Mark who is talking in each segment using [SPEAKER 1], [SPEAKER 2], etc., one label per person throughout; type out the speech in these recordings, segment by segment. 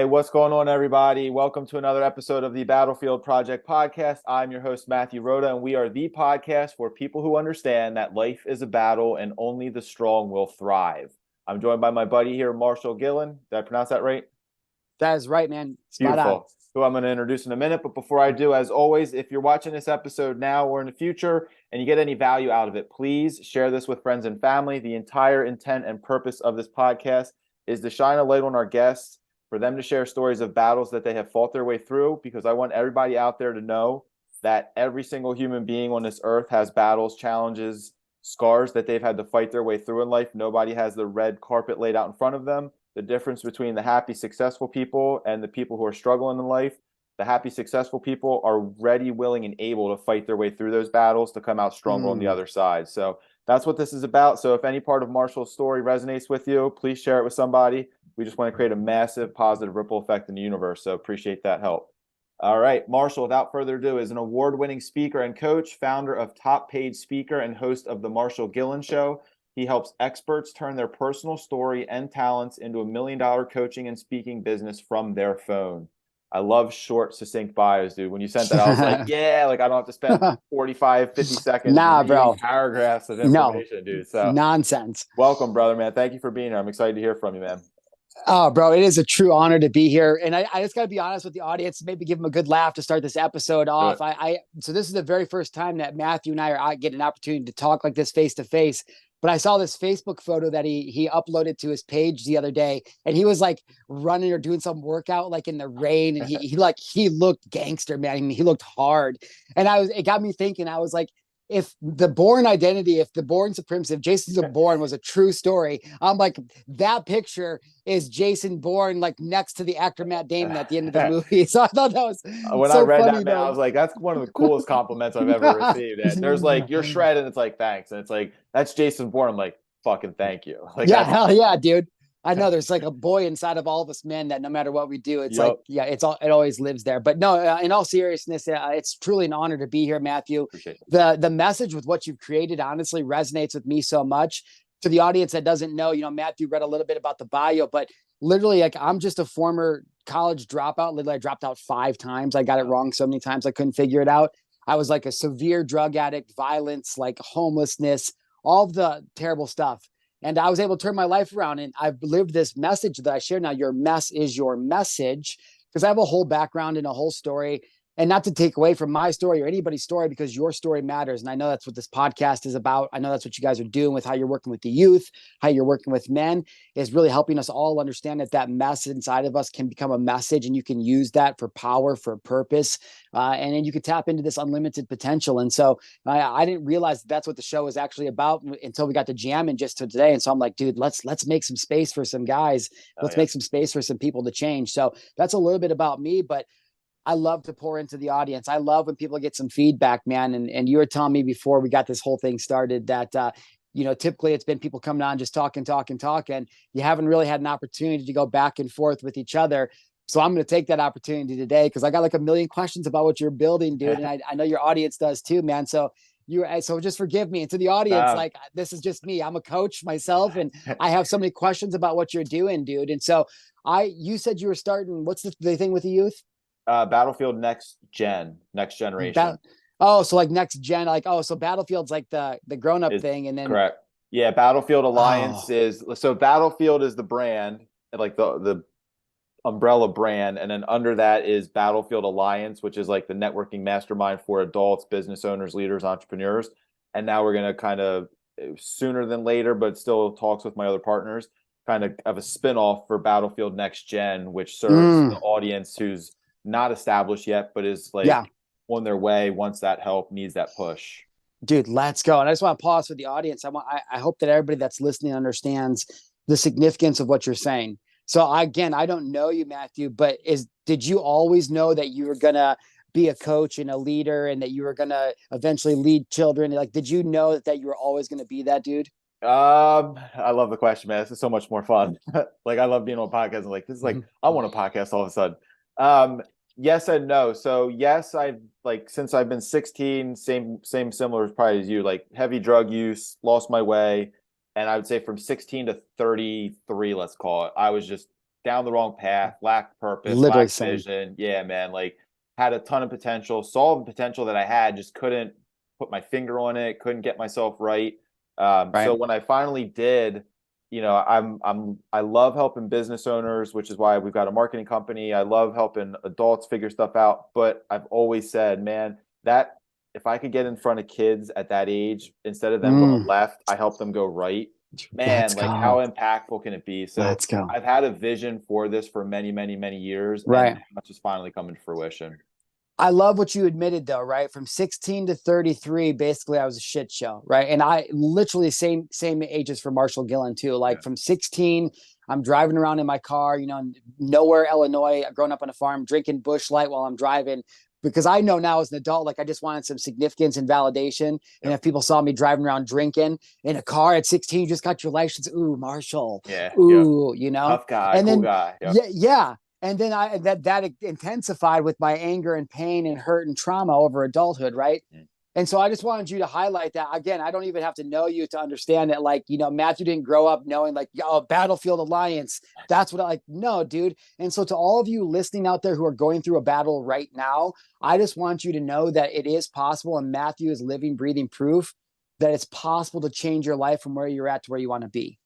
[SPEAKER 1] what's going on, everybody? Welcome to another episode of the Battlefield Project podcast. I'm your host, Matthew Rhoda, and we are the podcast for people who understand that life is a battle and only the strong will thrive. I'm joined by my buddy here, Marshal Gillen. Did I pronounce that right?
[SPEAKER 2] That is right, man. Spot on.
[SPEAKER 1] Beautiful. Who I'm going to introduce in a minute. But before I do, as always, if you're watching this episode now or in the future and you get any value out of it, please share this with friends and family. The entire intent and purpose of this podcast is to shine a light on our guests, for them to share stories of battles that they have fought their way through, because I want everybody out there to know that every single human being on this earth has battles, challenges, scars that they've had to fight their way through in life. Nobody has the red carpet laid out in front of them. The difference between the happy, successful people and the people who are struggling in life, the happy, successful people are ready, willing, and able to fight their way through those battles to come out stronger on the other side. So that's what this is about. So if any part of Marshall's story resonates with you, please share it with somebody. We just want to create a massive positive ripple effect in the universe. So appreciate that help. All right, Marshall, without further ado, is an award-winning speaker and coach, founder of Top Paid Speaker, and host of the Marshal Gillen Show. He helps experts turn their personal story and talents into $1 million coaching and speaking business from their phone. I love short, succinct bios, dude. When you sent that, I was like, yeah, like I don't have to spend 45, 50 seconds
[SPEAKER 2] bro.
[SPEAKER 1] paragraphs of information, dude. So
[SPEAKER 2] nonsense.
[SPEAKER 1] Welcome, brother, man. Thank you for being here. I'm excited to hear from you, man.
[SPEAKER 2] Oh, bro, it is a true honor to be here. And I just got to be honest with the audience, maybe give them a good laugh to start this episode off. So this is the very first time that Matthew and I are getting an opportunity to talk like this face to face. But I saw this Facebook photo that he uploaded to his page the other day, and he was like running or doing some workout like in the rain, and he looked gangster, man. I mean, he looked hard, and it got me thinking. I was like, if the Bourne identity, if the Bourne supremacy, if Jason Bourne was a true story, I'm like, that picture is Jason Bourne like next to the actor Matt Damon at the end of the movie. So I thought that was
[SPEAKER 1] when
[SPEAKER 2] so
[SPEAKER 1] I read
[SPEAKER 2] funny,
[SPEAKER 1] that, man, I was like, that's one of the coolest compliments I've ever received. And there's like, you're shredded, and it's like, thanks. And it's like, that's Jason Bourne. I'm like, fucking thank you. Like,
[SPEAKER 2] yeah, hell yeah, dude. I know there's like a boy inside of all of us men that no matter what we do, it's like, yeah, it always lives there. But no, in all seriousness, it's truly an honor to be here, Matthew. The message with what you've created honestly resonates with me so much. To the audience that doesn't know, Matthew read a little bit about the bio, but literally, like, I'm just a former college dropout. Literally, I dropped out 5 times. I got it wrong so many times I couldn't figure it out. I was like a severe drug addict, violence, like homelessness, all of the terrible stuff. And I was able to turn my life around, and I've lived this message that I share now. Your mess is your message, because I have a whole background and a whole story, and not to take away from my story or anybody's story, because your story matters. And I know that's what this podcast is about. I know that's what you guys are doing with how you're working with the youth, how you're working with men, is really helping us all understand that mess inside of us can become a message, and you can use that for power, for purpose. And then you can tap into this unlimited potential. And so I didn't realize that's what the show was actually about until we got to jamming just today. And so I'm like, dude, let's make some space for some guys. Let's make some space for some people to change. So that's a little bit about me, but I love to pour into the audience. I love when people get some feedback, man. And you were telling me before we got this whole thing started that, typically it's been people coming on, just talking. You haven't really had an opportunity to go back and forth with each other. So I'm going to take that opportunity today, because I got like a million questions about what you're building, dude. And I know your audience does too, man. So just forgive me. And to the audience, like, this is just me. I'm a coach myself, and I have so many questions about what you're doing, dude. And so you said you were starting, what's the thing with the youth?
[SPEAKER 1] Battlefield next generation.
[SPEAKER 2] So like next gen, like, so Battlefield's like the grown-up thing, and then
[SPEAKER 1] correct. Yeah, Battlefield Alliance Battlefield is the brand, like the umbrella brand, and then under that is Battlefield Alliance, which is like the networking mastermind for adults, business owners, leaders, entrepreneurs. And now we're going to kind of, sooner than later, but still talks with my other partners, kind of a spinoff for Battlefield Next Gen, which serves the audience who's not established yet, but is like on their way once that help needs that push.
[SPEAKER 2] Dude, let's go. And I just want to pause for the audience. I hope that everybody that's listening understands the significance of what you're saying. So I don't know you, Matthew, but did you always know that you were going to be a coach and a leader, and that you were going to eventually lead children? Like, did you know that you were always going to be that dude?
[SPEAKER 1] I love the question, man. This is so much more fun. Like, I love being on podcasts. And like, this is like, I want a podcast all of a sudden. Yes and no. So yes, I've since I've been 16, similar probably as you, like heavy drug use, lost my way. And I would say from 16 to 33, let's call it, I was just down the wrong path, lacked purpose,
[SPEAKER 2] Literally
[SPEAKER 1] lacked
[SPEAKER 2] same.
[SPEAKER 1] vision. Yeah, man. Like had a ton of potential, saw the potential that I had, just couldn't put my finger on it, couldn't get myself right. So
[SPEAKER 2] Right.
[SPEAKER 1] when I finally did, I love helping business owners, which is why we've got a marketing company. I love helping adults figure stuff out. But I've always said, man, that if I could get in front of kids at that age, instead of them going left, I help them go right.
[SPEAKER 2] Let's
[SPEAKER 1] Man, like how
[SPEAKER 2] go.
[SPEAKER 1] impactful can it be? So
[SPEAKER 2] Let's go.
[SPEAKER 1] I've had a vision for this for many, many, many years, and
[SPEAKER 2] Right.
[SPEAKER 1] now it's just finally coming to fruition.
[SPEAKER 2] I love what you admitted though, right? From 16 to 33, basically I was a shit show, right? And I literally same ages for Marshall Gillen too. Like
[SPEAKER 1] Yeah.
[SPEAKER 2] from 16, I'm driving around in my car, nowhere, Illinois, growing up on a farm, drinking Busch Light while I'm driving. Because I know now as an adult, like I just wanted some significance and validation. And if people saw me driving around drinking in a car at 16, you just got your license. Ooh, Marshall.
[SPEAKER 1] Yeah. Yep.
[SPEAKER 2] Ooh,
[SPEAKER 1] Tough guy,
[SPEAKER 2] And
[SPEAKER 1] cool
[SPEAKER 2] then
[SPEAKER 1] guy. Yep.
[SPEAKER 2] yeah. And then that intensified with my anger and pain and hurt and trauma over adulthood, right? And so I just wanted you to highlight that. Again, I don't even have to know you to understand that, like, Matthew didn't grow up knowing like, oh, Battlefield Alliance. That's what I like. No, dude. And so to all of you listening out there who are going through a battle right now, I just want you to know that it is possible. And Matthew is living, breathing proof that it's possible to change your life from where you're at to where you want to be.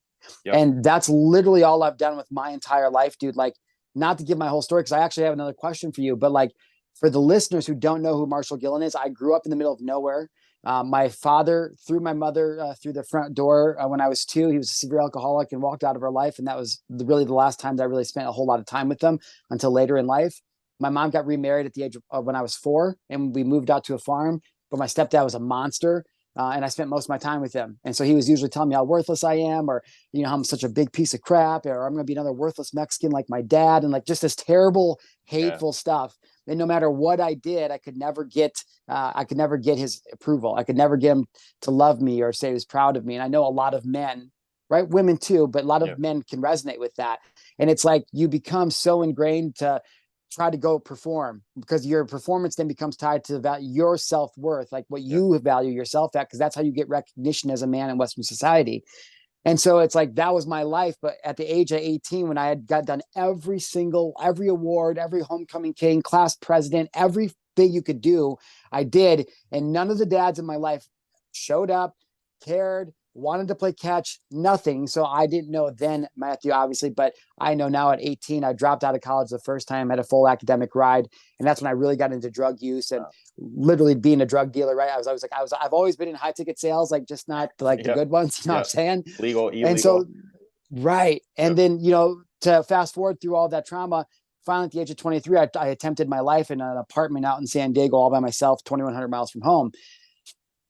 [SPEAKER 1] Yep.
[SPEAKER 2] And that's literally all I've done with my entire life, dude. Like, not to give my whole story, because I actually have another question for you, but like for the listeners who don't know who Marshall Gillen is, I grew up in the middle of nowhere. My father threw my mother through the front door when I was 2. He was a severe alcoholic and walked out of our life. And that was really the last time that I really spent a whole lot of time with them until later in life. My mom got remarried at the age of when I was 4, and we moved out to a farm, but my stepdad was a monster. And I spent most of my time with him. And so he was usually telling me how worthless I am, or, how I'm such a big piece of crap, or I'm going to be another worthless Mexican like my dad. And like just this terrible, hateful stuff. And no matter what I did, I could never get his approval. I could never get him to love me or say he was proud of me. And I know a lot of men, right? Women too, but a lot of men can resonate with that. And it's like you become so ingrained to try to go perform, because your performance then becomes tied to your self-worth, like what you value yourself at, because that's how you get recognition as a man in Western society. And so it's like, that was my life. But at the age of 18, when I had got done every award, every homecoming king, class president, everything you could do, I did. And none of the dads in my life showed up, cared, wanted to play catch, nothing. So I didn't know then, Matthew, obviously, but I know now at 18, I dropped out of college the first time, had a full academic ride. And that's when I really got into drug use and literally being a drug dealer, right? I've always been in high ticket sales, like just not like the good ones, you know what I'm saying?
[SPEAKER 1] Legal, illegal.
[SPEAKER 2] And so, right. And then, to fast forward through all that trauma, finally at the age of 23, I attempted my life in an apartment out in San Diego all by myself, 2,100 miles from home.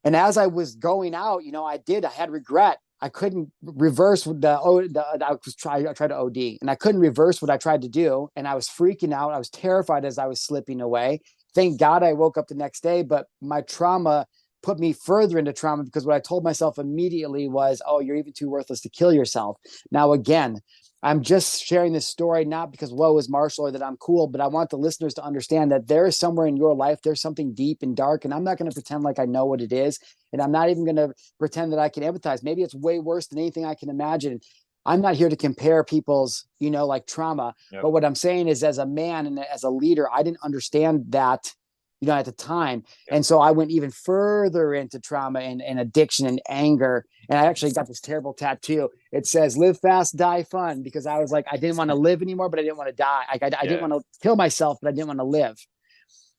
[SPEAKER 2] And as I was going out, I had regret. I couldn't reverse I tried to OD, and I couldn't reverse what I tried to do. And I was freaking out. I was terrified as I was slipping away. Thank God I woke up the next day, but my trauma put me further into trauma, because what I told myself immediately was, oh, you're even too worthless to kill yourself. Now, again, I'm just sharing this story, not because woe is Marshall or that I'm cool, but I want the listeners to understand that there is somewhere in your life, there's something deep and dark, and I'm not going to pretend like I know what it is. And I'm not even going to pretend that I can empathize. Maybe it's way worse than anything I can imagine. I'm not here to compare people's, like trauma. But what I'm saying is, as a man and as a leader, I didn't understand that, at the time. And so I went even further into trauma and addiction and anger. And I actually got this terrible tattoo. It says, live fast, die fun, because I was like, I didn't want to live anymore, but I didn't want to die. I didn't want to kill myself, but I didn't want to live.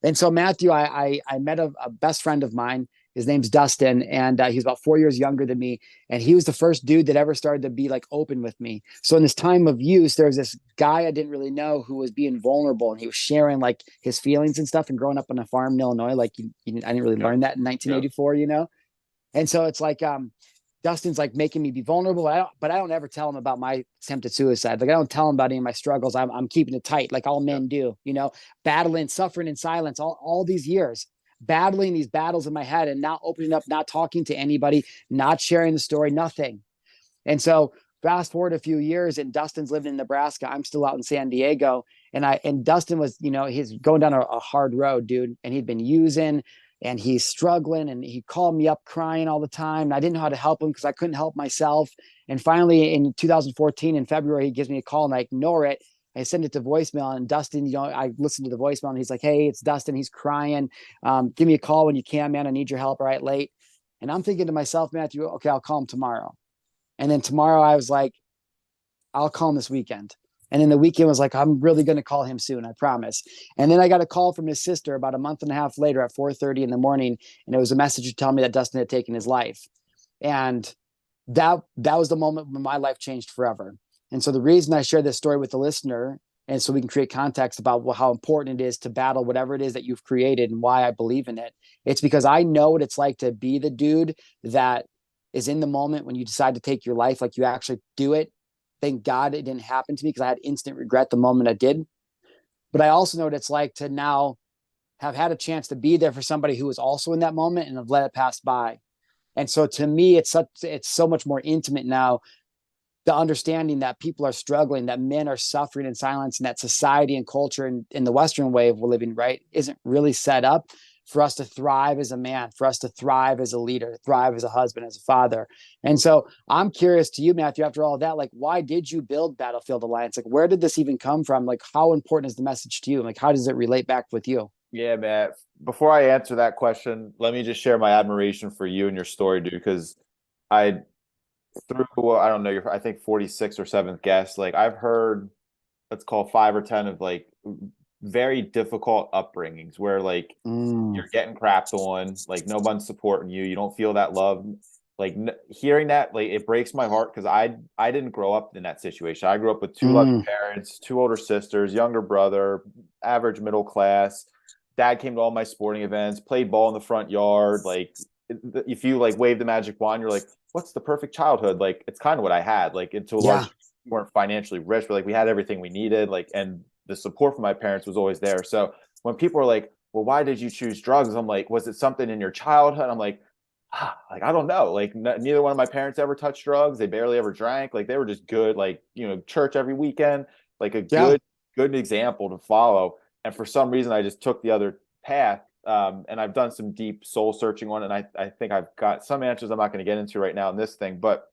[SPEAKER 2] And so Matthew, I met a best friend of mine. His name's Dustin, and he's about 4 years younger than me. And he was the first dude that ever started to be like open with me. So in this time of use, there was this guy I didn't really know who was being vulnerable, and he was sharing like his feelings and stuff. And growing up on a farm in Illinois, like I didn't really learn that in 1984, And so it's like Dustin's like making me be vulnerable, but I don't ever tell him about my attempted suicide. Like I don't tell him about any of my struggles. I'm keeping it tight, like all men do, battling, suffering in silence, all these years. Battling these battles in my head and not opening up, not talking to anybody, not sharing the story, nothing. And so fast forward a few years, and Dustin's living in Nebraska. I'm still out in San Diego. And Dustin was, he's going down a hard road, dude. And he'd been using, and he's struggling, and he called me up crying all the time. And I didn't know how to help him because I couldn't help myself. And finally in 2014 in February, he gives me a call and I ignore it. I send it to voicemail, and Dustin, I listened to the voicemail, and he's like, "Hey, it's Dustin. He's crying. Give me a call when you can, man. I need your help right late." And I'm thinking to myself, Matthew, okay, I'll call him tomorrow. And then tomorrow I was like, I'll call him this weekend. And then the weekend was like, I'm really going to call him soon, I promise. And then I got a call from his sister about a month and a half later at 4:30 in the morning. And it was a message to tell me that Dustin had taken his life. And that was the moment when my life changed forever. And so the reason I share this story with the listener, and so we can create context about how important it is to battle whatever it is that you've created and why I believe in it, it's because I know what it's like to be the dude that is in the moment when you decide to take your life, like you actually do it. Thank God it didn't happen to me, because I had instant regret the moment I did. But I also know what it's like to now have had a chance to be there for somebody who was also in that moment and have let it pass by. And so to me, it's so much more intimate now, the understanding that people are struggling, that men are suffering in silence, and that society and culture in the Western way of living, right, isn't really set up for us to thrive as a man, for us to thrive as a leader, thrive as a husband, as a father. And so I'm curious to you, Matthew, after all that, like, why did you build Battlefield Alliance? Like, where did this even come from? Like, how important is the message to you? Like, how does it relate back with you?
[SPEAKER 1] Yeah, Matt. Before I answer that question, let me just share my admiration for you and your story, dude, because I through I don't know, I think 46th or 7th guest, like I've heard, let's call 5 or 10 of like very difficult upbringings where like you're getting crapped on, like no one's supporting you, you don't feel that love. Like hearing that, like it breaks my heart because I didn't grow up in that situation. I grew up with 2 loving parents, 2 older sisters, younger brother, average middle class. Dad came to all my sporting events, played ball in the front yard. Like if you like wave the magic wand, you're like, what's the perfect childhood? Like it's kind of what I had. Like into a large, we weren't financially rich, but like we had everything we needed. Like, and the support from my parents was always there. So when people are like, well, why did you choose drugs? I'm like, was it something in your childhood? I'm like, like I don't know. Like neither one of my parents ever touched drugs. They barely ever drank. Like they were just good. Like church every weekend. Like a good example to follow. And for some reason, I just took the other path. And I've done some deep soul searching on it. And I think I've got some answers I'm not going to get into right now in this thing. But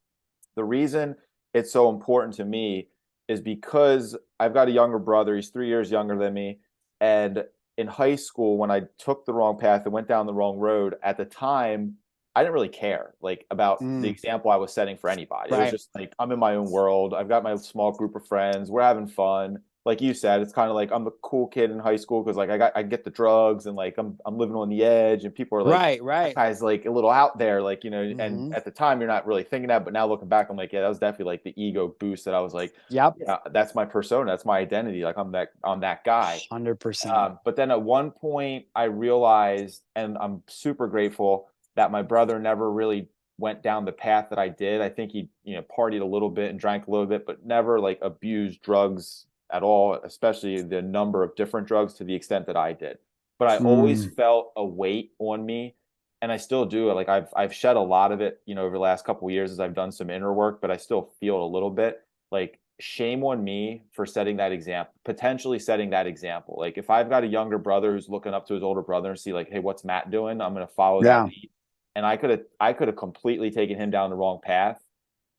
[SPEAKER 1] the reason it's so important to me is because I've got a younger brother. He's 3 years younger than me. And in high school, when I took the wrong path and went down the wrong road, at the time, I didn't really care like about the example I was setting for anybody. It was just like, I'm in my own world. I've got my small group of friends. We're having fun. Like you said, it's kind of like I'm the cool kid in high school because like I get the drugs and like I'm living on the edge and people are like, that guy's like a little out there, like and at the time you're not really thinking that, but now looking back, I'm like, yeah, that was definitely like the ego boost that I was like, yeah, that's my persona, that's my identity, like I'm that guy.
[SPEAKER 2] 100%.
[SPEAKER 1] But then at one point I realized, and I'm super grateful that my brother never really went down the path that I did. I think he partied a little bit and drank a little bit, but never like abused drugs at all, especially the number of different drugs to the extent that I did. But I always felt a weight on me, and I still do. Like I've shed a lot of it, over the last couple of years as I've done some inner work, but I still feel it a little bit. Like shame on me for setting that example, potentially setting that example. Like if I've got a younger brother who's looking up to his older brother and see like, hey, what's Matt doing? I'm going to follow that lead. And I could have completely taken him down the wrong path.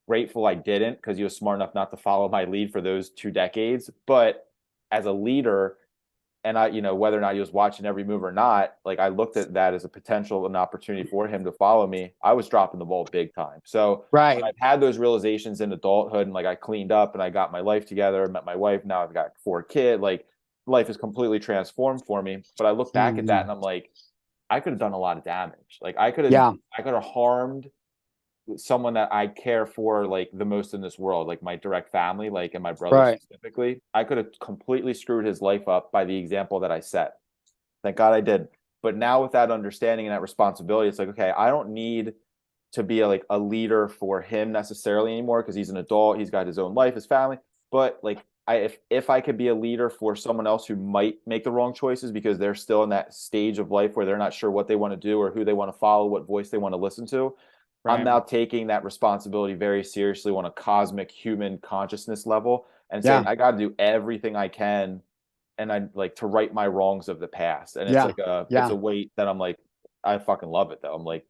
[SPEAKER 1] Grateful I didn't, because he was smart enough not to follow my lead for those 2 decades. But as a leader, and I, whether or not he was watching every move or not, like I looked at that as a potential, an opportunity for him to follow me. I was dropping the ball big time. So when I've had those realizations in adulthood and like I cleaned up and I got my life together, met my wife, now I've got 4 kids, like life is completely transformed for me. But I look back at that and I'm like, I could have done a lot of damage. Like I could have harmed someone that I care for like the most in this world, like my direct family, like and my brother specifically. I could have completely screwed his life up by the example that I set. Thank God I did. But now with that understanding and that responsibility, it's like, okay, I don't need to be like a leader for him necessarily anymore because he's an adult, he's got his own life, his family. But like if I could be a leader for someone else who might make the wrong choices because they're still in that stage of life where they're not sure what they want to do or who they want to follow, what voice they want to listen to, I'm now taking that responsibility very seriously on a cosmic human consciousness level and saying, I got to do everything I can. And I like to right my wrongs of the past. And it's like it's a weight that I'm like, I fucking love it though. I'm like,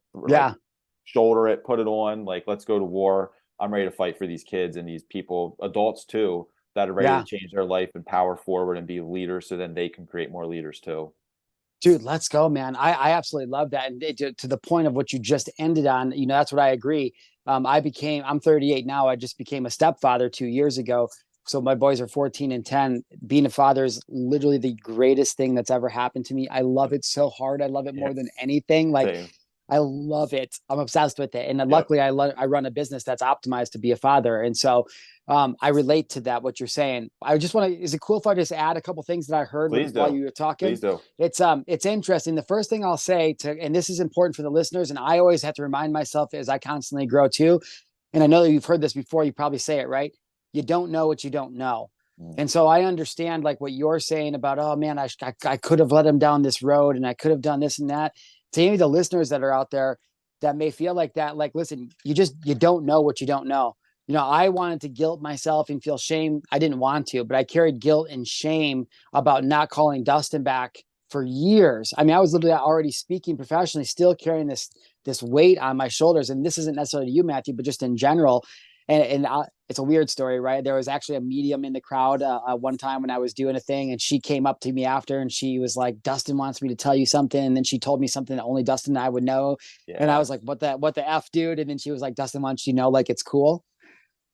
[SPEAKER 1] shoulder it, put it on, like, let's go to war. I'm ready to fight for these kids and these people, adults too, that are ready to
[SPEAKER 2] Yeah.
[SPEAKER 1] change their life and power forward and be leaders, so then they can create more leaders too.
[SPEAKER 2] Dude, let's go, man. I absolutely love that. And to the point of what you just ended on, that's what I agree. I'm 38 now. I just became a stepfather 2 years ago. So my boys are 14 and 10. Being a father is literally the greatest thing that's ever happened to me. I love it so hard. I love it
[SPEAKER 1] Yeah,
[SPEAKER 2] more than anything. Like,
[SPEAKER 1] same.
[SPEAKER 2] I love it. I'm obsessed with it. And
[SPEAKER 1] Yep.
[SPEAKER 2] luckily I run a business that's optimized to be a father. And so I relate to that, what you're saying. I just want to, is it cool if I just add a couple things that I heard
[SPEAKER 1] Please
[SPEAKER 2] while
[SPEAKER 1] do.
[SPEAKER 2] you were talking?
[SPEAKER 1] Please do.
[SPEAKER 2] It's interesting. The first thing I'll say and this is important for the listeners, and I always have to remind myself as I constantly grow too. And I know that you've heard this before, you probably say it, right? You don't know what you don't know.
[SPEAKER 1] Mm.
[SPEAKER 2] And so I understand like what you're saying about, oh man, I could have led him down this road and I could have done this and that. To any of the listeners that are out there that may feel like that, like, listen, you don't know what you don't know. I wanted to guilt myself and feel shame. I didn't want to, but I carried guilt and shame about not calling Dustin back for years. I mean, I was literally already speaking professionally, still carrying this weight on my shoulders. And this isn't necessarily you, Matthew, but just in general. And it's a weird story, right? There was actually a medium in the crowd one time when I was doing a thing, and she came up to me after, and she was like, "Dustin wants me to tell you something," and then she told me something that only Dustin and I would know. And I
[SPEAKER 1] Yeah.
[SPEAKER 2] was like, what the F, dude? And then she was like, "Dustin wants you to know, like, it's cool."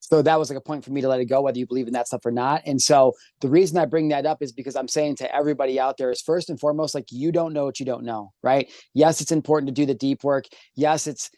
[SPEAKER 2] So that was like a point for me to let it go, whether you believe in that stuff or not. And so the reason I bring that up is because I'm saying to everybody out there is, first and foremost, like, you don't know what you don't know, right? Yes, it's important to do the deep work. Yes, it's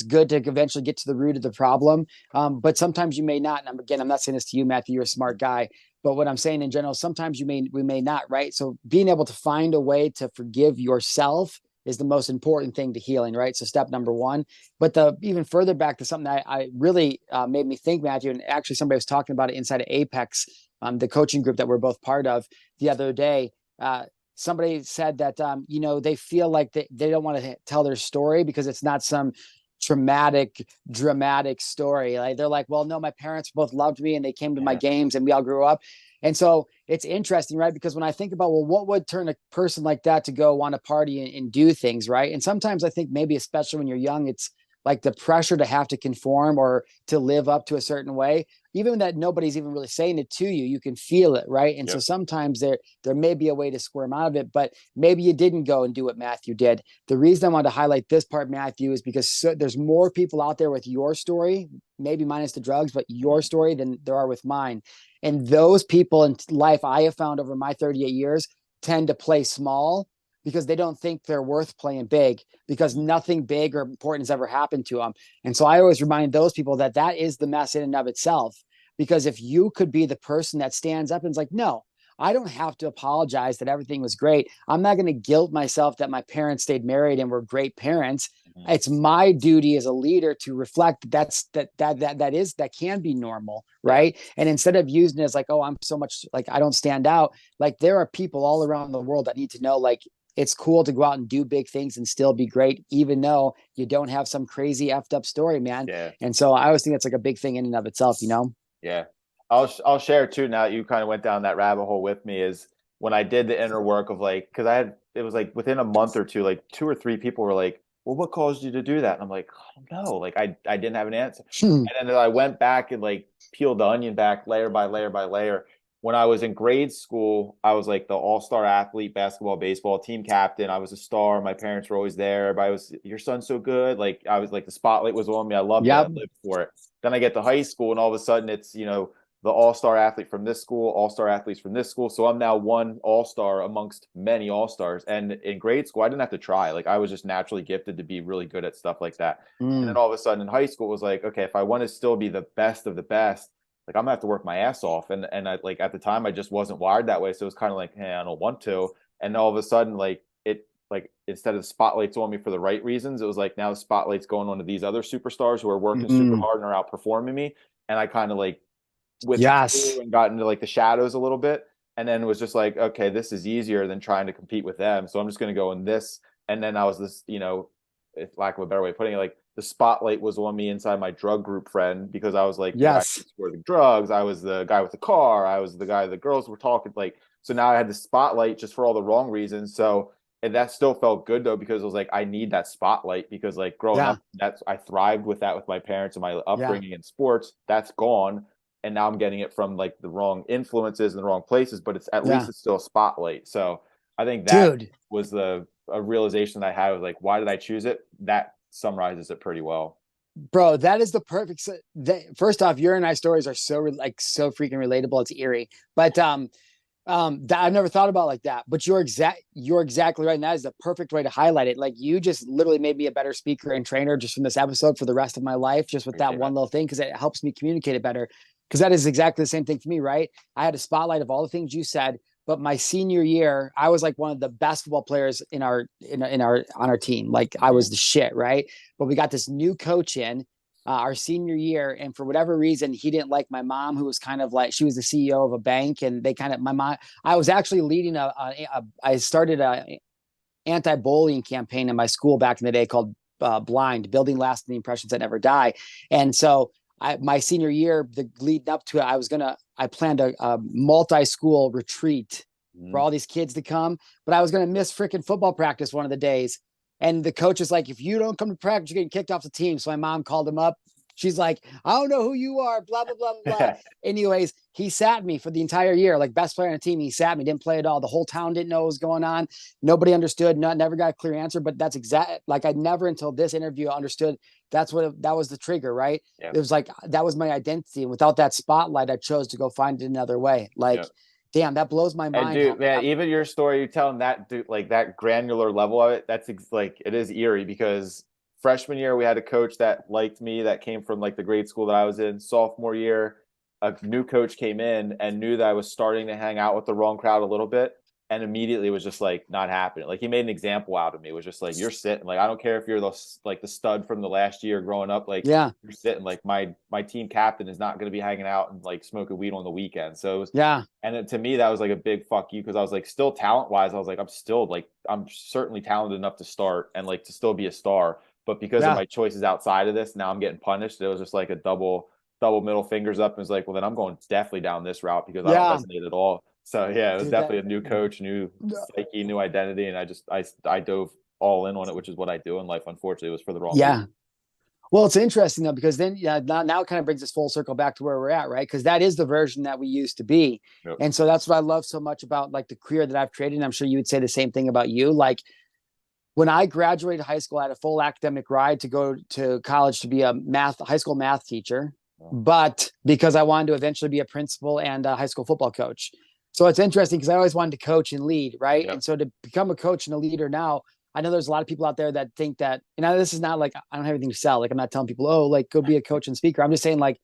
[SPEAKER 2] good to eventually get to the root of the problem. But sometimes you may not. And again, I'm not saying this to you, Matthew, you're a smart guy. But what I'm saying in general, sometimes we may not, right? So being able to find a way to forgive yourself is the most important thing to healing, right? So step number one. But the even further back to something that I really made me think, Matthew, and actually somebody was talking about it inside of Apex, the coaching group that we're both part of the other day. Somebody said that, they feel like they don't want to tell their story because it's not some dramatic story. Like, they're like, well, no, my parents both loved me and they came to my games and we all grew up. And so it's interesting, right? Because when I think about, well, what would turn a person like that to go want to party and do things, right? And sometimes I think maybe, especially when you're young, it's like the pressure to have to conform or to live up to a certain way, even that nobody's even really saying it to you, you can feel it, right? And so sometimes there may be a way to squirm out of it, but maybe you didn't go and do what Matthew did. The reason I wanted to highlight this part, Matthew, is because there's more people out there with your story, maybe minus the drugs, but your story, than there are with mine. And those people in life, I have found over my 38 years, tend to play small because they don't think they're worth playing big, because nothing big or important has ever happened to them. And so I always remind those people that is the mess in and of itself. Because if you could be the person that stands up and is like, no, I don't have to apologize that everything was great. I'm not going to guilt myself that my parents stayed married and were great parents. It's my duty as a leader to reflect that can be normal, right? And instead of using it as like, oh, I'm so much like I don't stand out, like, there are people all around the world that need to know, like, it's cool to go out and do big things and still be great, even though you don't have some crazy effed up story, man.
[SPEAKER 1] Yeah.
[SPEAKER 2] And so I always think that's like a big thing in and of itself,
[SPEAKER 1] Yeah. I'll share too. Now you kind of went down that rabbit hole with me, is when I did the inner work of, like, because it was like within a month or two, like 2 or 3 people were like, well, what caused you to do that? And I'm like, I don't know. Like, I didn't have an answer. And then I went back and like peeled the onion back layer by layer by layer. When I was in grade school, I was like the all-star athlete, basketball, baseball, team captain. I was a star. My parents were always there. Everybody was, your son's so good. Like, I was like, the spotlight was on me. I loved it. I
[SPEAKER 2] Yep.
[SPEAKER 1] lived for it. Then I get to high school and all of a sudden it's, the all-star athlete from this school, all-star athletes from this school. So I'm now one all-star amongst many all-stars. And in grade school, I didn't have to try. Like, I was just naturally gifted to be really good at stuff like that. And then all of a sudden in high school, it was like, okay, if I want to still be the best of the best, like, I'm gonna have to work my ass off. And I, like, at the time, I just wasn't wired that way. So it was kind of like, hey, I don't want to. And all of a sudden, like, instead of the spotlights on me for the right reasons, it was like, now the spotlight's going on to these other superstars who are working super hard and are outperforming me. And I kind of like withdrew and got into like the shadows a little bit. And then it was just like, okay, this is easier than trying to compete with them. So I'm just going to go in this. And then I was this, if lack of a better way of putting it, like, the spotlight was on me inside my drug group friend, because I was like the guy for the drugs. I was the guy with the car. I was the guy the girls were talking, like, so now I had the spotlight just for all the wrong reasons. So, and that still felt good though, because it was like, I need that spotlight, because like growing up, I thrived with that with my parents and my upbringing in sports. That's gone. and now I'm getting it from like the wrong influences and the wrong places, but it's at least
[SPEAKER 2] Yeah.
[SPEAKER 1] it's still a spotlight. So I think that
[SPEAKER 2] Dude.
[SPEAKER 1] was a realization that I had, was like, why did I choose it? That summarizes it pretty well.
[SPEAKER 2] Bro, that is the perfect. First off, your and I stories are so so freaking relatable. It's eerie, but that I've never thought about like that. But you're exactly right, and that is the perfect way to highlight it. Like, you just literally made me a better speaker and trainer just from this episode for the rest of my life, just with that one little thing, because it helps me communicate it better. Because that is exactly the same thing for me, right? I had a spotlight of all the things you said. But my senior year, I was like one of the best football players in our on our team. Like, I was the shit, right? But we got this new coach in our senior year, and for whatever reason, he didn't like my mom, who was kind of like, she was the CEO of a bank, and they kind of, my mom, I was actually leading I started a anti-bullying campaign in my school back in the day called Blind, Building Lasting Impressions That Never Die. And so my senior year, the leading up to it, I planned a multi-school retreat for all these kids to come, but I was going to miss freaking football practice one of the days. And the coach is like, if you don't come to practice, you're getting kicked off the team. So my mom called him up. She's like, I don't know who you are, blah, blah, blah, blah. Anyways, he sat me for the entire year, like best player on the team. He sat me, didn't play at all. The whole town didn't know what was going on. Nobody understood, never got a clear answer, but that's exact. Like, I never until this interview understood that was the trigger, right? It was like, that was my identity. And without that spotlight, I chose to go find it another way. Like, damn, that blows my mind.
[SPEAKER 1] And dude, man, even your story, you're telling that, dude, like that granular level of it, that's like, it is eerie, because freshman year we had a coach that liked me, that came from like the grade school that I was in. Sophomore year, a new coach came in and knew that I was starting to hang out with the wrong crowd a little bit, and immediately was just like, not happening. Like, he made an example out of me. It was just like, you're sitting, like, I don't care if you're the stud from the last year growing up, like, you're sitting, like, my team captain is not going to be hanging out and like smoking weed on the weekend. So it was, and to me that was like a big fuck you, because I was like, still talent wise, I was like, I'm certainly talented enough to start and like to still be a star, but because of my choices outside of this, now I'm getting punished. It was just like a double middle fingers up, and was like, well, then I'm going definitely down this route, because I don't resonate at all. So yeah, it was definitely a new coach, new psyche, new identity, and I dove all in on it, which is what I do in life. Unfortunately, it was for the wrong reason.
[SPEAKER 2] Well, it's interesting though, because then now it kind of brings us full circle back to where we're at, right? Because that is the version that we used to be. And so that's what I love so much about like the career that I've created. And I'm sure you would say the same thing about you. Like, when I graduated high school, I had a full academic ride to go to college to be a high school math teacher, but because I wanted to eventually be a principal and a high school football coach. So it's interesting, because I always wanted to coach and lead, right? And so to become a coach and a leader now, I know there's a lot of people out there that think that, this is not like, I don't have anything to sell. Like, I'm not telling people, oh, like, go be a coach and speaker. I'm just saying, like,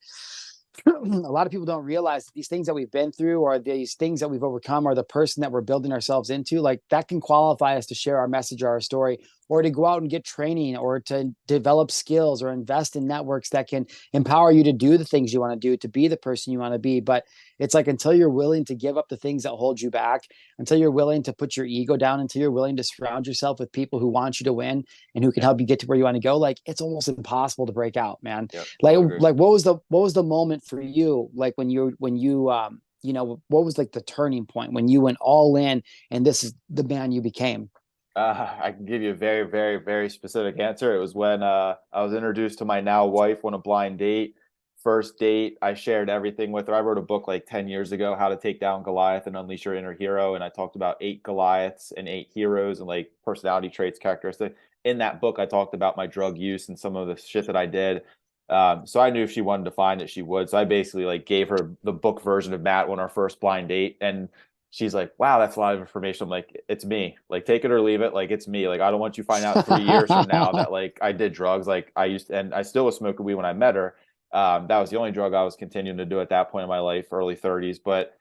[SPEAKER 2] a lot of people don't realize that these things that we've been through, or these things that we've overcome, or the person that we're building ourselves into, like, that can qualify us to share our message or our story, or to go out and get training, or to develop skills, or invest in networks that can empower you to do the things you want to do, to be the person you want to be. But it's like, until you're willing to give up the things that hold you back, until you're willing to put your ego down, until you're willing to surround yourself with people who want you to win and who can help you get to where you want to go, like, it's almost impossible to break out, man. Like what was the moment for you, like, when you what was like the turning point when you went all in and this is the man you became?
[SPEAKER 1] I can give you a very, very, very specific answer. It was when I was introduced to my now wife on a blind date. First date, I shared everything with her. I wrote a book like 10 years ago, How to Take Down Goliath and Unleash Your Inner Hero. And I talked about 8 Goliaths and 8 heroes and like personality traits, characteristics. In that book, I talked about my drug use and some of the shit that I did. So I knew if she wanted to find it, she would. So I basically like gave her the book version of Matt on our first blind date. And she's like, wow, that's a lot of information. I'm like, it's me. Like, take it or leave it. Like, it's me. Like, I don't want you to find out 3 years from now that like I did drugs. Like, and I still was smoking weed when I met her. That was the only drug I was continuing to do at that point in my life, early 30s. But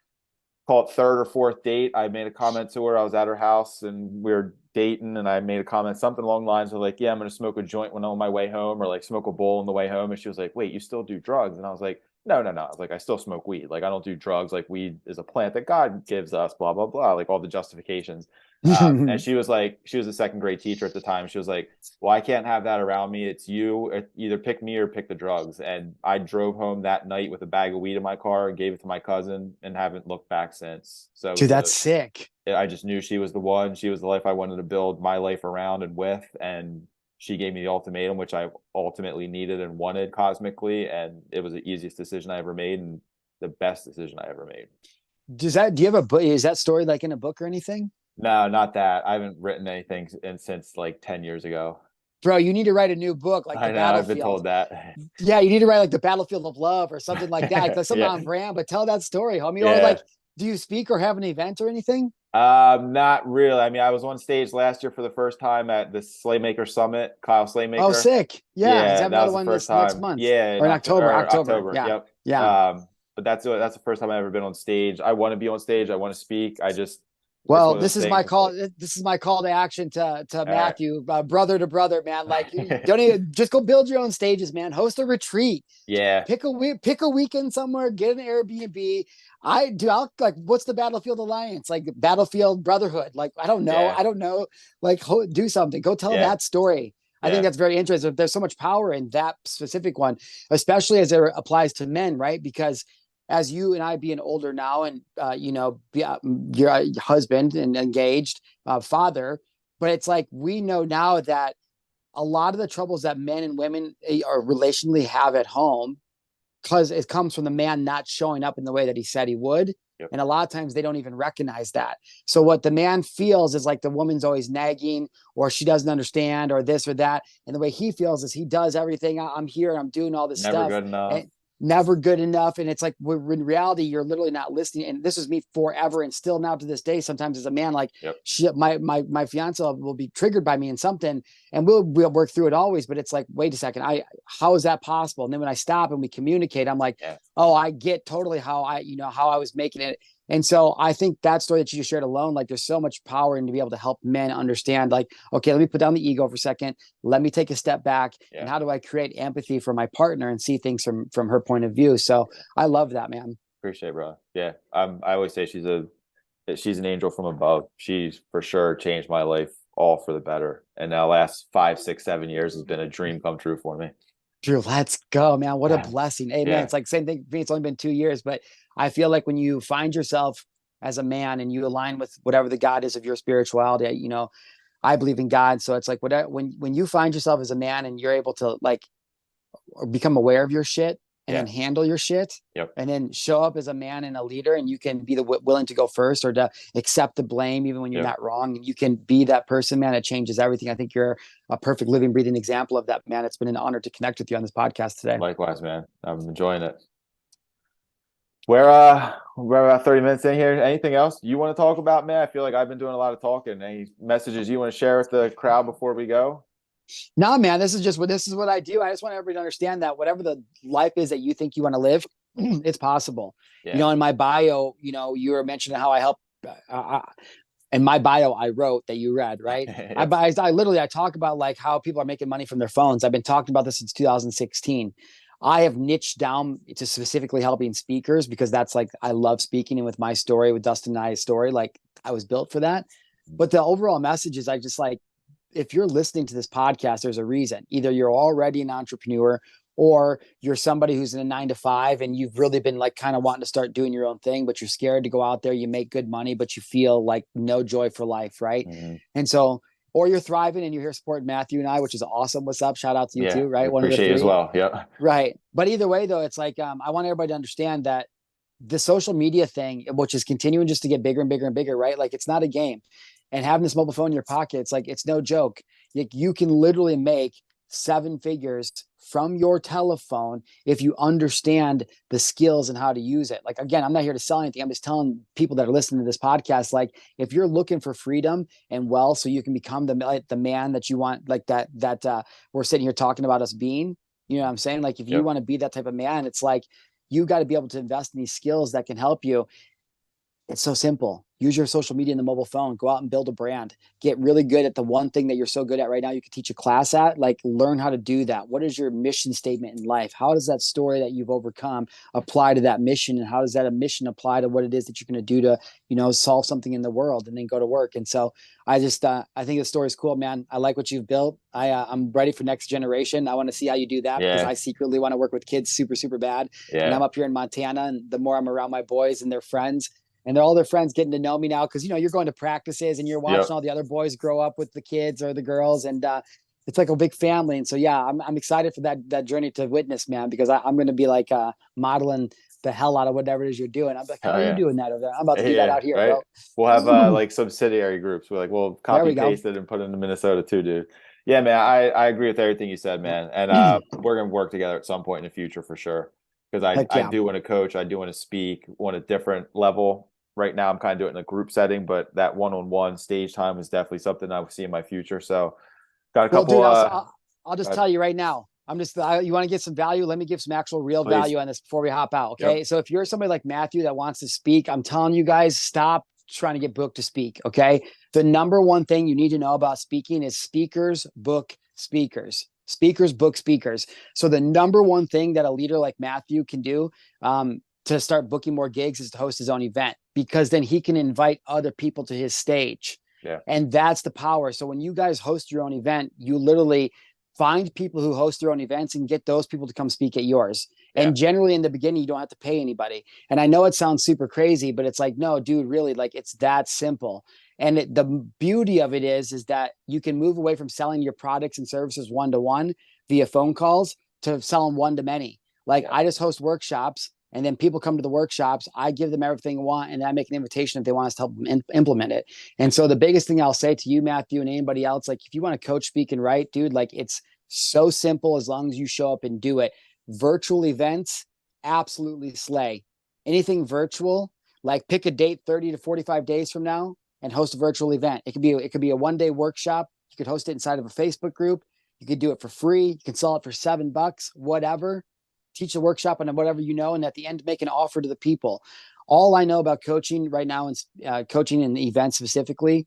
[SPEAKER 1] call it third or fourth date, I made a comment to her. I was at her house and we were dating, and I made a comment something along the lines of like, yeah, I'm going to smoke a joint when I'm on my way home, or like smoke a bowl on the way home. And she was like, wait, you still do drugs? And I was like, no. I was like, I still smoke weed. Like, I don't do drugs. Like, weed is a plant that God gives us, blah, blah, blah. Like, all the justifications. And she was like, she was a second grade teacher at the time. She was like, well, I can't have that around me. It's you. Either pick me or pick the drugs. And I drove home that night with a bag of weed in my car and gave it to my cousin and haven't looked back since. So
[SPEAKER 2] dude, that's sick.
[SPEAKER 1] I just knew she was the one. She was the life I wanted to build my life around and with. And she gave me the ultimatum, which I ultimately needed and wanted cosmically. And it was the easiest decision I ever made. And the best decision I ever made.
[SPEAKER 2] Do you have a book? Is that story like in a book or anything?
[SPEAKER 1] No, not that. I haven't written anything since like 10 years ago.
[SPEAKER 2] Bro, you need to write a new book like The
[SPEAKER 1] I know, I've been
[SPEAKER 2] Battlefield.
[SPEAKER 1] told that.
[SPEAKER 2] Yeah, you need to write like The Battlefield of Love or something like that. Like something
[SPEAKER 1] Yeah.
[SPEAKER 2] on brand, but tell that story, homie. Or
[SPEAKER 1] Yeah.
[SPEAKER 2] like, do you speak or have an event or anything?
[SPEAKER 1] Not really. I mean, I was on stage last year for the first time at the Slaymaker Summit, Kyle
[SPEAKER 2] Oh,
[SPEAKER 1] Slaymaker.
[SPEAKER 2] sick. Yeah. He's
[SPEAKER 1] Yeah,
[SPEAKER 2] having
[SPEAKER 1] that
[SPEAKER 2] another
[SPEAKER 1] was the
[SPEAKER 2] one
[SPEAKER 1] first
[SPEAKER 2] this next
[SPEAKER 1] time.
[SPEAKER 2] month
[SPEAKER 1] Yeah, in
[SPEAKER 2] or in October. October.
[SPEAKER 1] October.
[SPEAKER 2] Yeah.
[SPEAKER 1] Yep.
[SPEAKER 2] Yeah.
[SPEAKER 1] But that's the first time I've ever been on stage. I want to be on stage. I want to speak. It's
[SPEAKER 2] Well,
[SPEAKER 1] one of those
[SPEAKER 2] this is my
[SPEAKER 1] things.
[SPEAKER 2] call.
[SPEAKER 1] Like,
[SPEAKER 2] This is my call to action to
[SPEAKER 1] all right.
[SPEAKER 2] Matthew, brother to brother, man. Like, you don't even just go build your own stages, man. Host a retreat.
[SPEAKER 1] Yeah.
[SPEAKER 2] Pick a weekend somewhere. Get an Airbnb. I'll like. What's the Battlefield Alliance? Like Battlefield Brotherhood. Like I don't know.
[SPEAKER 1] Yeah.
[SPEAKER 2] I don't know. Like do something. Go tell
[SPEAKER 1] Yeah.
[SPEAKER 2] that story. I think
[SPEAKER 1] Yeah.
[SPEAKER 2] that's very interesting. There's so much power in that specific one, especially as it applies to men, right? Because as you and I being older now, and you're a husband and engaged, father, but it's like we know now that a lot of the troubles that men and women are relationally have at home, because it comes from the man not showing up in the way that he said he would.
[SPEAKER 1] Yep.
[SPEAKER 2] And a lot of times they don't even recognize that. So what the man feels is like the woman's always nagging, or she doesn't understand, or this or that. And the way he feels is he does everything. I'm here and I'm doing all this
[SPEAKER 1] Never
[SPEAKER 2] stuff.
[SPEAKER 1] good enough.
[SPEAKER 2] And never good enough. And it's like, in reality, you're literally not listening. And this is me forever. And still now to this day, sometimes as a man, like
[SPEAKER 1] Yep.
[SPEAKER 2] my fiance will be triggered by me in something, and we'll work through it always. But it's like, wait a second, how is that possible? And then when I stop and we communicate, I'm like,
[SPEAKER 1] Yeah.
[SPEAKER 2] oh, I get totally how I was making it. And so I think that story that you just shared alone, like there's so much power in to be able to help men understand, like, okay, let me put down the ego for a second. Let me take a step back.
[SPEAKER 1] Yeah.
[SPEAKER 2] And how do I create empathy for my partner and see things from her point of view? So I love that, man.
[SPEAKER 1] Appreciate it, bro. Yeah. I always say she's an angel from above. She's for sure changed my life all for the better. And the last 5, 6, 7 years has been a dream come true for me.
[SPEAKER 2] Drew, let's go, man. What a blessing. Hey, man,
[SPEAKER 1] Yeah.
[SPEAKER 2] it's like same thing for me. It's only been 2 years, but I feel like when you find yourself as a man and you align with whatever the God is of your spirituality, I believe in God. So it's like when you find yourself as a man and you're able to like become aware of your shit and then handle your shit,
[SPEAKER 1] Yep.
[SPEAKER 2] and then show up as a man and a leader, and you can be willing to go first or to accept the blame even when you're not wrong, and you can be that person, man. It changes everything. I think you're a perfect living, breathing example of that, man. It's been an honor to connect with you on this podcast today.
[SPEAKER 1] Likewise, man. I'm enjoying it. We're about 30 minutes in here. Anything else you want to talk about, man? I feel like I've been doing a lot of talking. Any messages you want to share with the crowd before we go?
[SPEAKER 2] No, man, this is what I do. I just want everybody to understand that whatever the life is that you think you want to live, it's possible.
[SPEAKER 1] Yeah.
[SPEAKER 2] In my bio, you were mentioning how I help. In my bio, I wrote that you read, right?
[SPEAKER 1] Yep.
[SPEAKER 2] I talk about like how people are making money from their phones. I've been talking about this since 2016. I have niched down to specifically helping speakers because that's like, I love speaking, and with my story, with Dustin and I's story, like I was built for that. But the overall message is, I just like, if you're listening to this podcast, there's a reason. Either you're already an entrepreneur, or you're somebody who's in a 9 to 5 and you've really been like kind of wanting to start doing your own thing, but you're scared to go out there. You make good money, but you feel like no joy for life. Right.
[SPEAKER 1] Mm-hmm.
[SPEAKER 2] And so, or you're thriving and you're here supporting Matthew and I, which is awesome. What's up? Shout out to you too. Right.
[SPEAKER 1] One appreciate of the 3 as well. Yeah.
[SPEAKER 2] Right. But either way though, it's like, I want everybody to understand that the social media thing, which is continuing just to get bigger and bigger and bigger, right? Like it's not a game. And having this mobile phone in your pocket, it's like, it's no joke. You can literally make 7 figures from your telephone if you understand the skills and how to use it. Like, again, I'm not here to sell anything. I'm just telling people that are listening to this podcast, like if you're looking for freedom and wealth so you can become the man that you want, like that we're sitting here talking about us being, you know what I'm saying? Like if you want to be that type of man, it's like, you got to be able to invest in these skills that can help you. It's so simple. Use your social media and the mobile phone. Go out and build a brand. Get really good at the one thing that you're so good at right now. You can teach a class at, like learn how to do that. What is your mission statement in life? How does that story that you've overcome apply to that mission? And how does that mission apply to what it is that you're going to do to, solve something in the world and then go to work? And so I just, I think the story is cool, man. I like what you've built. I'm ready for next generation. I want to see how you do that because I secretly want to work with kids super, super bad. And I'm up here in Montana, and the more I'm around my boys and their friends, and they're all their friends getting to know me now, because you're going to practices and you're watching all the other boys grow up with the kids or the girls, and it's like a big family. And so I'm excited for that journey to witness, man, because I'm going to be like modeling the hell out of whatever it is you're doing. I'm like, how are you doing that over there? I'm about to do that out here,
[SPEAKER 1] right.
[SPEAKER 2] bro.
[SPEAKER 1] We'll have like subsidiary groups. We'll copy paste it and put it into Minnesota too, dude. Yeah, man, I agree with everything you said, man. And we're gonna work together at some point in the future for sure. Because I do want to coach, I do want to speak on a different level. Right now, I'm kind of doing it in a group setting, but that one-on-one stage time is definitely something I see in my future. So, got a couple.
[SPEAKER 2] Dude, I'll just tell you right now. You want to get some value? Let me give some actual real value on this before we hop out. Okay. Yep. So if you're somebody like Matthew that wants to speak, I'm telling you guys, stop trying to get booked to speak. Okay. The number one thing you need to know about speaking is speakers book speakers. Speakers book speakers. So the number one thing that a leader like Matthew can do to start booking more gigs is to host his own event, because then he can invite other people to his stage.
[SPEAKER 1] Yeah.
[SPEAKER 2] And that's the power. So when you guys host your own event, you literally find people who host their own events and get those people to come speak at yours. Yeah. And generally in the beginning, you don't have to pay anybody. And I know it sounds super crazy, but it's like, no, dude, really, like it's that simple. And the beauty of it is that you can move away from selling your products and services one-to-one via phone calls to selling one-to-many. Like I just host workshops, and then people come to the workshops. I give them everything I want, and then I make an invitation if they want us to help them implement it. And so the biggest thing I'll say to you, Matthew, and anybody else, like if you want to coach, speak, and write, dude, like it's so simple as long as you show up and do it. Virtual events absolutely slay. Anything virtual, like pick a date 30 to 45 days from now and host a virtual event. It could be a one-day workshop. You could host it inside of a Facebook group. You could do it for free. You can sell it for $7, whatever. Teach a workshop on whatever you know, and at the end, make an offer to the people. All I know about coaching right now, and coaching and events specifically,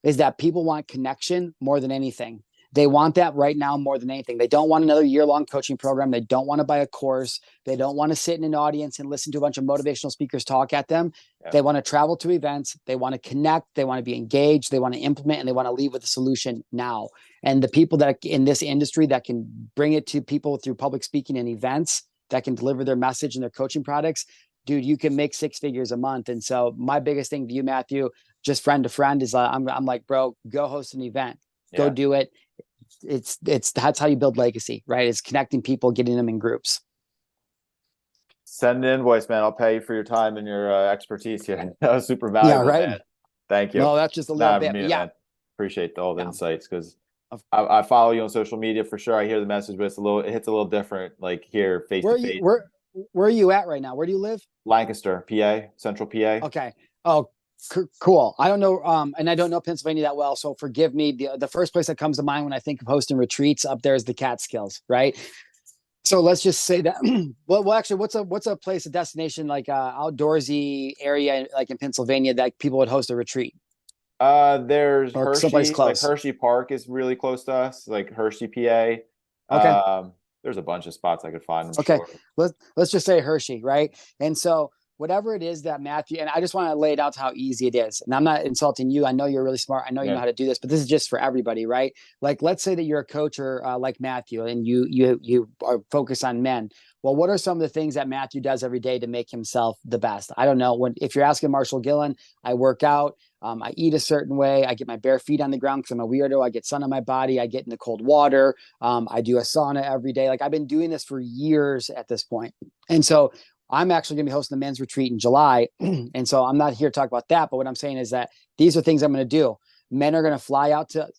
[SPEAKER 2] is that people want connection more than anything. They want that right now more than anything. They don't want another year-long coaching program. They don't want to buy a course. They don't want to sit in an audience and listen to a bunch of motivational speakers talk at them. Yeah. They want to travel to events. They want to connect. They want to be engaged. They want to implement, and they want to leave with a solution now. And the people that in this industry that can bring it to people through public speaking and events that can deliver their message and their coaching products, dude, you can make 6 figures a month. And so my biggest thing to you, Matthew, just friend to friend, is I'm like, bro, go host an event, go do it. That's how you build legacy, right? It's connecting people, getting them in groups.
[SPEAKER 1] Send an invoice, man. I'll pay you for your time and your expertise here. That was super valuable,
[SPEAKER 2] right?
[SPEAKER 1] Man. Thank you.
[SPEAKER 2] No, that's just a little bit.
[SPEAKER 1] Man. Appreciate all the insights, because I follow you on social media for sure. I hear the message, but it hits a little different, like here, face to face.
[SPEAKER 2] Where are you at right now? Where do you live?
[SPEAKER 1] Lancaster, PA, Central PA.
[SPEAKER 2] Okay. Oh, cool. I don't know, and I don't know Pennsylvania that well, so forgive me. The first place that comes to mind when I think of hosting retreats up there is the Catskills, right? So let's just say that. Well, actually, what's a place, a destination, like outdoorsy area, like in Pennsylvania, that people would host a retreat?
[SPEAKER 1] There's Hershey. Like Hershey Park is really close to us, like Hershey, PA. Okay. There's a bunch of spots I could find.
[SPEAKER 2] Sure. Let's just say Hershey, right? And so whatever it is that Matthew, and I just want to lay it out to how easy it is. And I'm not insulting you. I know you're really smart. I know you know how to do this, but this is just for everybody, right? Like, let's say that you're a coach or like Matthew, and you are focused on men. Well, what are some of the things that Matthew does every day to make himself the best? I don't know. If you're asking Marshal Gillen, I work out. I eat a certain way. I get my bare feet on the ground because I'm a weirdo. I get sun on my body. I get in the cold water. I do a sauna every day. Like, I've been doing this for years at this point. And so I'm actually going to be hosting the men's retreat in July. And so I'm not here to talk about that. But what I'm saying is that these are things I'm going to do. Men are going to fly out to, let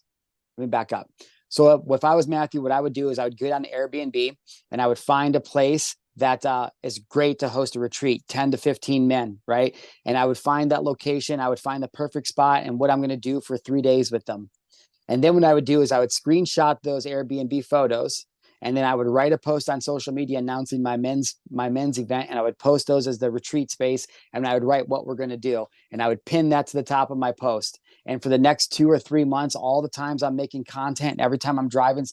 [SPEAKER 2] me back up. So if I was Matthew, what I would do is I would go down to Airbnb and I would find a place that is great to host a retreat, 10 to 15 men, right? And I would find that location. I would find the perfect spot and what I'm going to do for 3 days with them. And then what I would do is I would screenshot those Airbnb photos, and then I would write a post on social media announcing my men's event, and I would post those as the retreat space, and I would write what we're going to do, and I would pin that to the top of my post. And for the next 2 or 3 months, all the times I'm making content, and every time I'm driving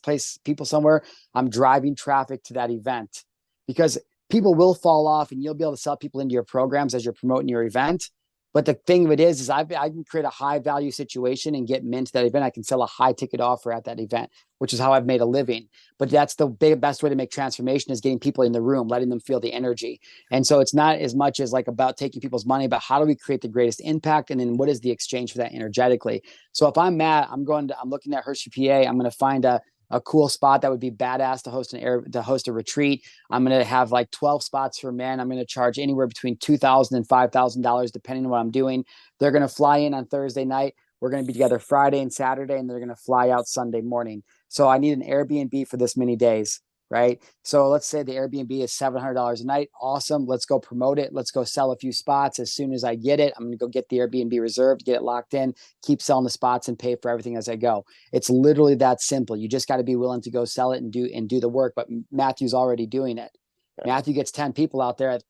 [SPEAKER 2] people somewhere, I'm driving traffic to that event, because people will fall off and you'll be able to sell people into your programs as you're promoting your event. But the thing of it is I can create a high value situation and get men to that event. I can sell a high ticket offer at that event, which is how I've made a living. But that's the best way to make transformation, is getting people in the room, letting them feel the energy. And so it's not as much as like about taking people's money, but how do we create the greatest impact? And then what is the exchange for that energetically? So if I'm Matt, I'm looking at Hershey, PA. I'm going to find a a cool spot that would be badass to host a retreat. I'm going to have like 12 spots for men. I'm going to charge anywhere between $2,000 and $5,000 depending on what I'm doing. They're going to fly in on Thursday night. We're going to be together Friday and Saturday, and they're going to fly out Sunday morning. So I need an Airbnb for this many days, right? So let's say the Airbnb is $700 a night. Awesome. Let's go promote it. Let's go sell a few spots. As soon as I get it, I'm going to go get the Airbnb reserved, get it locked in, keep selling the spots and pay for everything as I go. It's literally that simple. You just got to be willing to go sell it and do the work. But Matthew's already doing it. Okay. Matthew gets 10 people out there at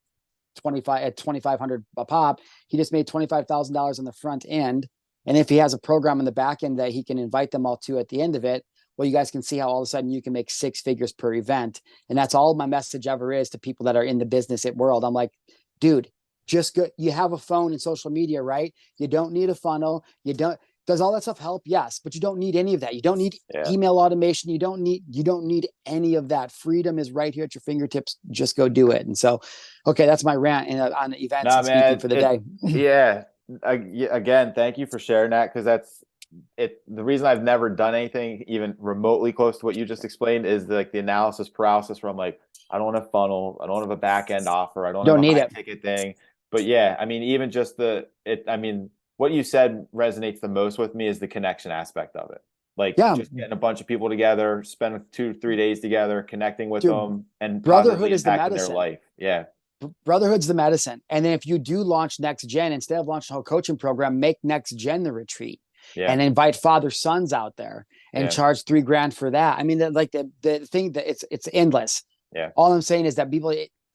[SPEAKER 2] $2,500 a pop. He just made $25,000 on the front end. And if he has a program in the back end that he can invite them all to at the end of it, well, you guys can see how all of a sudden you can make 6 figures per event. And that's all my message ever is to people that are in the business world. I'm like, dude, just go. You have a phone and social media, right? You don't need a funnel. Does all that stuff help? Yes, but you don't need any of that. You don't need email automation. You don't need any of that. Freedom is right here at your fingertips. Just go do it. And so, okay, that's my rant on events and speaking for the day.
[SPEAKER 1] Yeah. Again, thank you for sharing that, because that's it. The reason I've never done anything even remotely close to what you just explained is the analysis paralysis, where I'm like, I don't want a funnel, I don't have a back end offer, I don't have a high ticket thing. But yeah, I mean, even just what you said resonates the most with me is the connection aspect of it. Like just getting a bunch of people together, spending 2-3 days together, connecting with them, and
[SPEAKER 2] brotherhood is the medicine.
[SPEAKER 1] Their life. Yeah.
[SPEAKER 2] Brotherhood's the medicine. And then if you do launch Next Gen, instead of launching a whole coaching program, make Next Gen the retreat and invite father sons out there and charge $3,000 for that. I mean, the thing that it's endless. Yeah. All I'm saying is that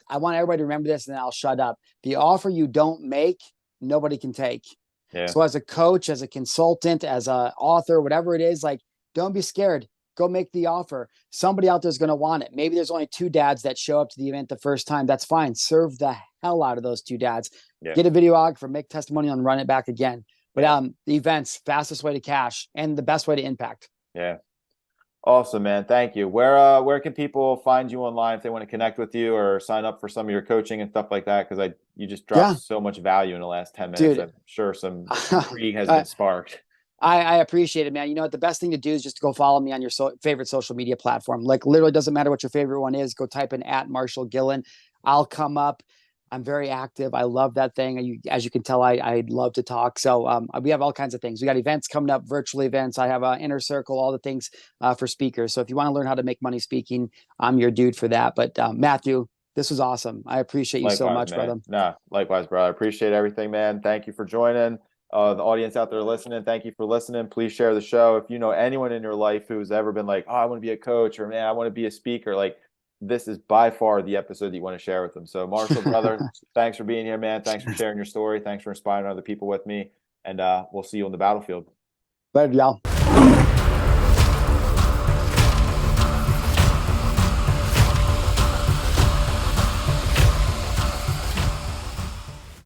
[SPEAKER 2] I want everybody to remember this, and then I'll shut up. The offer you don't make, nobody can take. Yeah. So as a coach, as a consultant, as an author, whatever it is, like, don't be scared. Go make the offer. Somebody out there is going to want it. Maybe there's only 2 dads that show up to the event the first time. That's fine. Serve the hell out of those 2 dads. Yeah. Get a videographer, make testimonial, and run it back again. But the events, fastest way to cash and the best way to impact. Yeah.
[SPEAKER 1] Awesome, man. Thank you. Where can people find you online if they want to connect with you or sign up for some of your coaching and stuff like that? Because you just dropped so much value in the last 10 minutes. Dude, I'm sure some intrigue has been sparked.
[SPEAKER 2] I appreciate it, man. You know what? The best thing to do is just to go follow me on your favorite social media platform. Like, literally doesn't matter what your favorite one is. Go type in @Marshal Gillen. I'll come up. I'm very active. I love that thing. As you can tell, I love to talk. So we have all kinds of things. We got events coming up, virtual events. I have an inner circle, all the things for speakers. So if you want to learn how to make money speaking, I'm your dude for that. But Matthew, this was awesome. I appreciate you so much, brother.
[SPEAKER 1] Nah, likewise, bro. I appreciate everything, man. Thank you for joining. The audience out there listening, thank you for listening. Please share the show. If you know anyone in your life who's ever been like, oh, I want to be a coach, or man, I want to be a speaker, like, this is by far the episode that you want to share with them. So Marshall, brother, thanks for being here, man. Thanks for sharing your story. Thanks for inspiring other people with me. And we'll see you on the battlefield.
[SPEAKER 2] Bye, y'all.